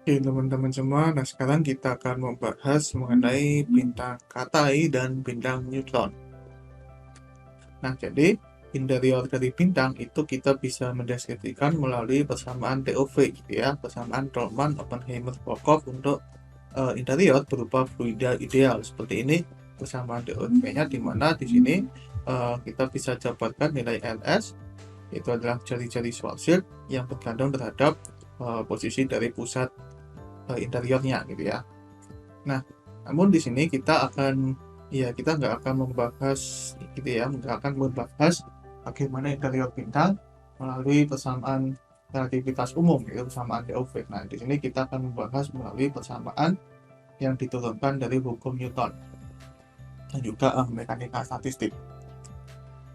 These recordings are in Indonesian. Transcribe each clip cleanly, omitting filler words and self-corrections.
Oke, teman-teman semua. Nah, sekarang kita akan membahas mengenai bintang Katai dan bintang Neutron. Nah, jadi interior dari bintang itu kita bisa mendeskripsikan melalui persamaan TOV, gitu ya, persamaan Tolman-Oppenheimer-Volkov untuk interior berupa fluida ideal. Seperti ini persamaan TOV-nya, di mana di sini kita bisa dapatkan nilai Ls, itu adalah jari-jari Schwarzschild yang bergantung terhadap posisi dari pusat interiornya, gitu ya. Nah, namun di sini kita nggak akan membahas, gitu ya, nggak akan membahas bagaimana interior bintang melalui persamaan relativitas umum, yaitu persamaan DOV. Nah, di sini kita akan membahas melalui persamaan yang diturunkan dari hukum Newton dan juga mekanika statistik.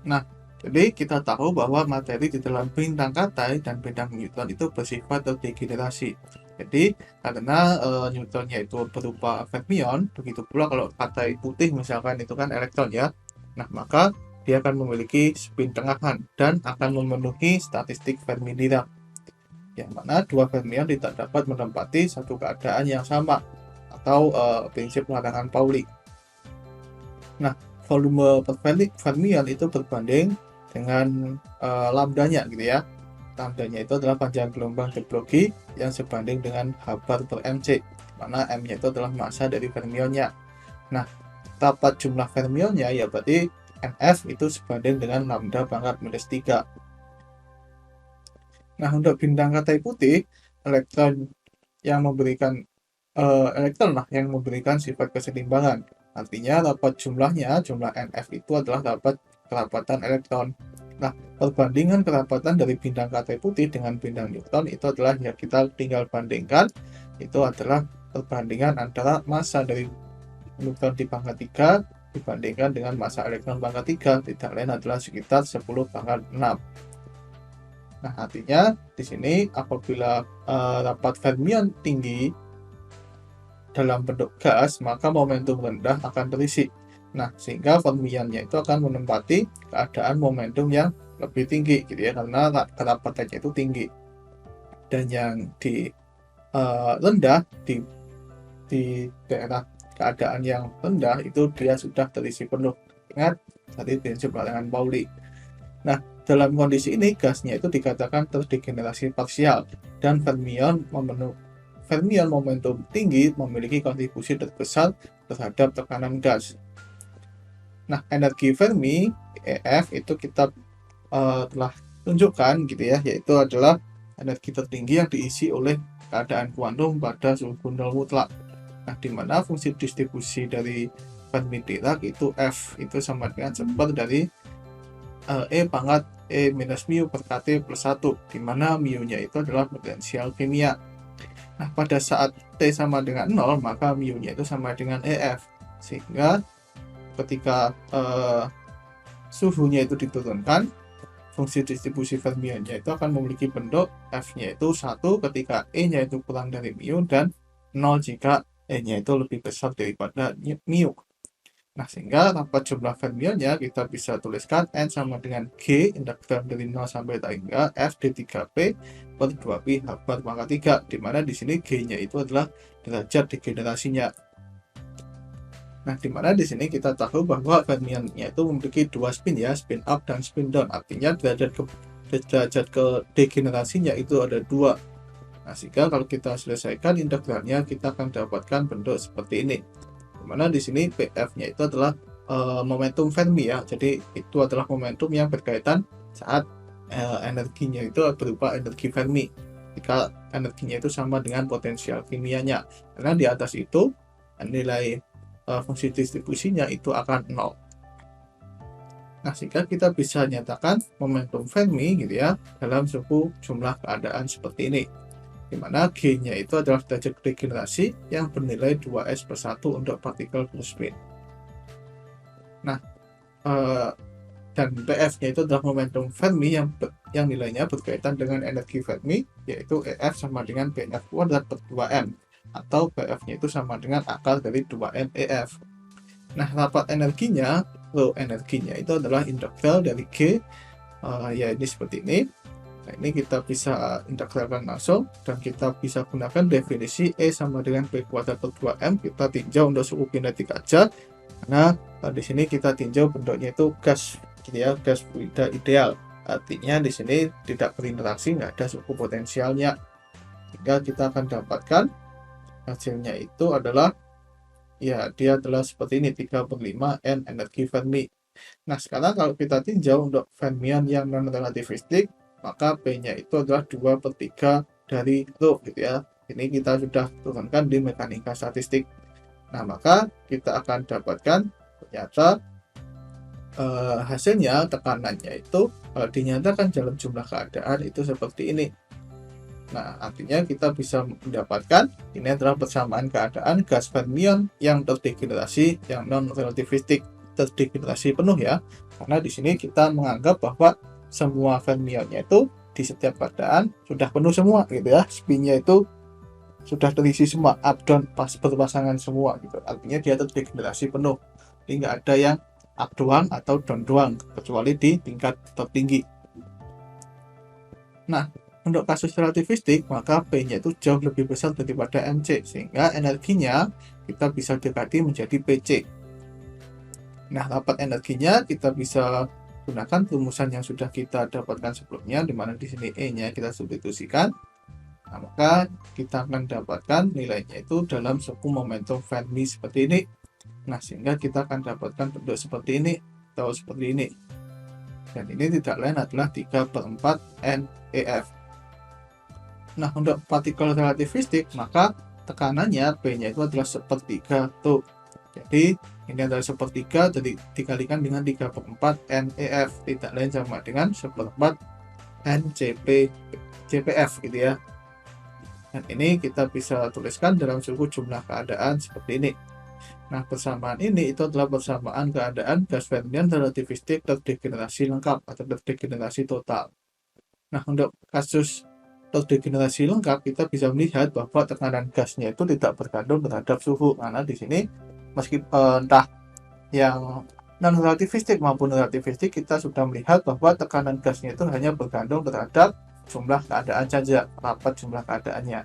Nah, jadi kita tahu bahwa materi di dalam bintang Katai dan bintang Newton itu bersifat terdegenerasi. Jadi karena Newtonnya itu berupa fermion, begitu pula kalau Katai putih misalkan itu kan elektron ya. Nah, maka dia akan memiliki spin tengahan dan akan memenuhi statistik Fermi-Dirac, yang mana dua fermion tidak dapat menempati satu keadaan yang sama atau prinsip larangan Pauli. Nah, volume per fermion itu berbanding dengan lambdanya, gitu ya. Lambdanya itu adalah panjang gelombang topologi yang sebanding dengan H bar per mc, mana m-nya itu adalah massa dari fermionnya. Nah, dapat jumlah fermionnya ya berarti nf itu sebanding dengan lambda pangkat minus 3. Nah, untuk bintang Katai putih, elektron yang memberikan yang memberikan sifat kesetimbangan. Artinya dapat jumlah NF itu adalah dapat kerapatan elektron. Nah, perbandingan kerapatan dari bintang Katai putih dengan bintang Newton itu adalah yang kita tinggal bandingkan, itu adalah perbandingan antara massa dari Newton di pangkat 3 dibandingkan dengan massa elektron pangkat 3, tidak lain adalah sekitar 10 pangkat 6. Nah, artinya di sini apabila dapat fermion tinggi dalam bentuk gas, maka momentum rendah akan terisi. Nah, sehingga fermionnya itu akan menempati keadaan momentum yang lebih tinggi, gitu ya, karena kerapatannya itu tinggi. Dan yang di rendah di daerah keadaan yang rendah itu dia sudah terisi penuh. Ingat tadi prinsip larangan Pauli. Nah, dalam kondisi ini gasnya itu dikatakan terdegenerasi parsial dan fermion momentum tinggi memiliki kontribusi terbesar terhadap tekanan gas. Nah, energi Fermi EF itu kita telah tunjukkan, gitu ya, yaitu adalah energi tertinggi yang diisi oleh keadaan kuantum pada suhu nol mutlak. Nah, di mana fungsi distribusi dari Fermi-Dirac itu F itu sama dengan seper dari E pangkat E minus mu per KT plus 1, di mana mu-nya itu adalah potensial kimia. Nah, pada saat T sama dengan 0, maka mu-nya itu sama dengan EF. Sehingga ketika suhunya itu diturunkan, fungsi distribusi fermionnya itu akan memiliki bentuk F-nya itu 1 ketika E-nya itu kurang dari mu, dan 0 jika E-nya itu lebih besar daripada mu. Nah, sehingga dapat jumlah fermionnya kita bisa tuliskan N sama dengan G, integral dari 0 sampai hingga F D3P per 2Pi H bar pangkat 3, di mana di sini G-nya itu adalah derajat degenerasinya. Nah, di mana di sini kita tahu bahwa fermionnya itu memiliki dua spin ya, spin up dan spin down. Artinya derajat ke degenerasinya itu ada dua. Nah, sehingga kalau kita selesaikan integralnya, kita akan dapatkan bentuk seperti ini. Dimana di sini PF-nya itu adalah momentum Fermi ya, jadi itu adalah momentum yang berkaitan saat energinya itu berupa energi Fermi, jika energinya itu sama dengan potensial kimianya, karena di atas itu nilai fungsi distribusinya itu akan 0. Nah, sehingga kita bisa nyatakan momentum Fermi, gitu ya, dalam suku jumlah keadaan seperti ini, di mana G-nya itu adalah derajat degenerasi yang bernilai 2S per 1 untuk partikel berspin. Nah, dan PF-nya itu adalah momentum Fermi yang nilainya berkaitan dengan energi Fermi, yaitu EF sama dengan PF kuadrat per 2M, atau PF-nya itu sama dengan akar dari 2M EF. Nah, rapat energinya, rho energinya itu adalah integral dari G, ya ini seperti ini, Nah, ini kita bisa integralkan langsung, dan kita bisa gunakan definisi E sama dengan P kuadrat per 2M. Kita tinjau untuk suhu kinetik aja, karena di sini kita tinjau bentuknya itu gas, gitu ya, gas fluida ideal. Artinya di sini tidak berinteraksi, nggak ada suhu potensialnya. Sehingga kita akan dapatkan hasilnya itu adalah, ya, dia adalah seperti ini, 3/5 N energi Fermi. Nah, sekarang kalau kita tinjau untuk fermion yang non-relativistik, maka P-nya itu adalah 2/3 dari rho, gitu ya. Ini kita sudah turunkan di mekanika statistik. Nah, maka kita akan dapatkan ternyata hasilnya, tekanannya itu dinyatakan dalam jumlah keadaan itu seperti ini. Nah, artinya kita bisa mendapatkan ini adalah persamaan keadaan gas fermion yang terdegenerasi, yang non-relativistik, terdegenerasi penuh ya. Karena di sini kita menganggap bahwa semua fermionnya itu di setiap keadaan sudah penuh semua, gitu ya. Spinnya itu sudah terisi semua, up down pas berpasangan semua, gitu. Artinya dia terdegenerasi penuh. Jadi nggak ada yang up doang atau down doang, kecuali di tingkat tertinggi. Nah, untuk kasus relativistik, maka P-nya itu jauh lebih besar daripada MC, sehingga energinya kita bisa dekati menjadi PC. Nah, dapat energinya kita bisa gunakan rumusan yang sudah kita dapatkan sebelumnya, di mana di sini E-nya kita substitusikan. Nah, maka kita akan dapatkan nilainya itu dalam suku momentum Fermi seperti ini. Nah, sehingga kita akan dapatkan bentuk seperti ini atau seperti ini. Dan ini tidak lain adalah 3/4 NEF. Nah, untuk partikel relativistik, maka tekanannya P-nya itu adalah 1/3 tuh. Jadi, ini adalah 1/3 jadi dikalikan dengan 3/4 NEF, tidak lain sama dengan 1/4 JPF, gitu ya. Dan ini kita bisa tuliskan dalam suku jumlah keadaan seperti ini. Nah, persamaan ini itu adalah persamaan keadaan gas fermion relativistik terdegenerasi lengkap atau terdegenerasi total. Nah, untuk kasus terdegenerasi lengkap, kita bisa melihat bahwa tekanan gasnya itu tidak bergantung terhadap suhu, karena di sini meskipun entah yang non-relativistik maupun relativistik, kita sudah melihat bahwa tekanan gasnya itu hanya bergantung terhadap jumlah keadaan saja, rapat jumlah keadaannya.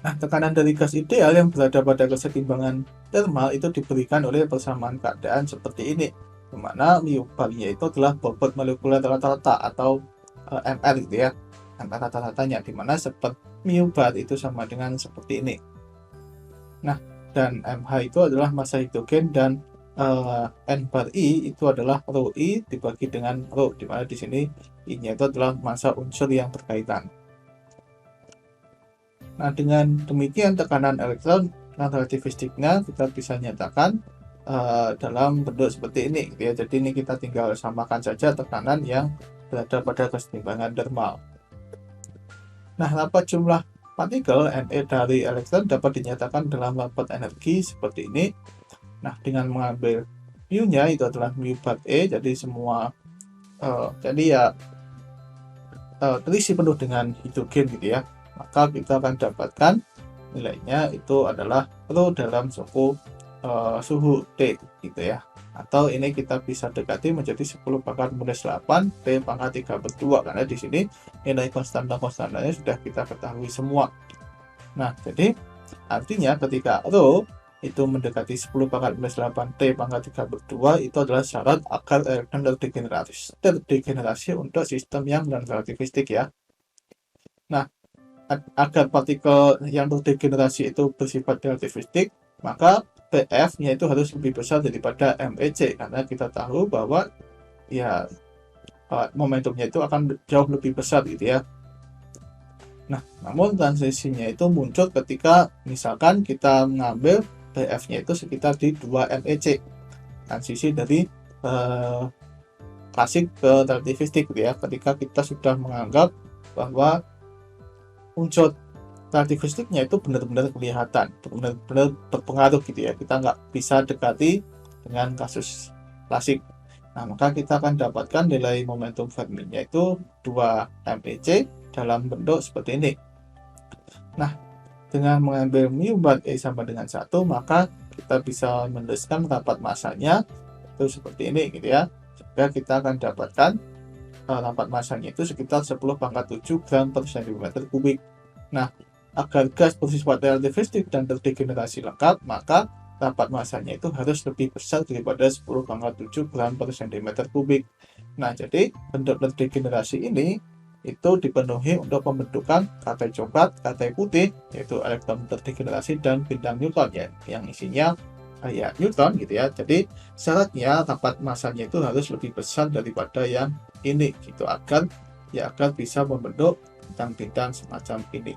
Nah, tekanan dari gas ideal yang berada pada keseimbangan thermal itu diberikan oleh persamaan keadaan seperti ini, di mana mu bar-nya itu adalah bobot molekuler rata-rata atau MR, gitu ya, MR rata-ratanya, di mana mu bar itu sama dengan seperti ini. Nah, dan MH itu adalah massa hidrogen, dan N bar I itu adalah rho I dibagi dengan rho, di mana di sini I-nya itu adalah massa unsur yang berkaitan. Nah, dengan demikian tekanan elektron non-relativistiknya kita bisa nyatakan dalam bentuk seperti ini, gitu ya. Jadi ini kita tinggal samakan saja tekanan yang berada pada keseimbangan thermal. Nah, rapat jumlah partikel Ne dari elektron dapat dinyatakan dalam rapat energi seperti ini. Nah, dengan mengambil mu-nya itu adalah mu bar E, jadi semua jadi ya terisi penuh dengan hidrogen, gitu ya. Maka kita akan dapatkan nilainya itu adalah rho dalam suhu T, gitu ya. Atau ini kita bisa dekati menjadi 10⁻⁸ T pangkat 3/2, karena di sini nilai konstannya sudah kita ketahui semua. Nah, jadi artinya ketika rho itu mendekati 10⁻⁸ T pangkat 3/2, itu adalah syarat agar elektron terdegenerasi untuk sistem yang non-relativistik ya. Nah, agar partikel yang terdegenerasi itu bersifat relativistik, maka PF-nya itu harus lebih besar daripada MEC, karena kita tahu bahwa ya momentumnya itu akan jauh lebih besar, gitu ya. Nah, namun transisinya itu muncul ketika misalkan kita mengambil PF-nya itu sekitar di 2 MEC, transisi dari klasik ke relativistik, gitu ya. Ketika kita sudah menganggap bahwa unsur relativistiknya itu benar-benar kelihatan, benar-benar berpengaruh, gitu ya. Kita nggak bisa dekati dengan kasus klasik. Nah, maka kita akan dapatkan nilai momentum Fermi-nya itu 2 MEC dalam bentuk seperti ini. Nah, dengan mengambil mu bar E sama dengan 1, maka kita bisa menuliskan rapat masanya itu seperti ini, gitu ya. Sehingga kita akan dapatkan rapat masanya itu sekitar 10⁻7 gram per cm kubik. Nah, agar gas bersifat relativistik dan terdegenerasi lengkap, maka rapat masanya itu harus lebih besar daripada 10⁻7 gram per cm kubik. Nah, jadi bentuk terdegenerasi ini itu dipenuhi untuk pembentukan katai coklat, katai putih, yaitu elektron terdegenerasi, dan bintang neutron ya, yang isinya ya neutron gitu ya. Jadi syaratnya rapat masanya itu harus lebih besar daripada yang ini gitu, agar bisa membentuk bintang-bintang semacam ini.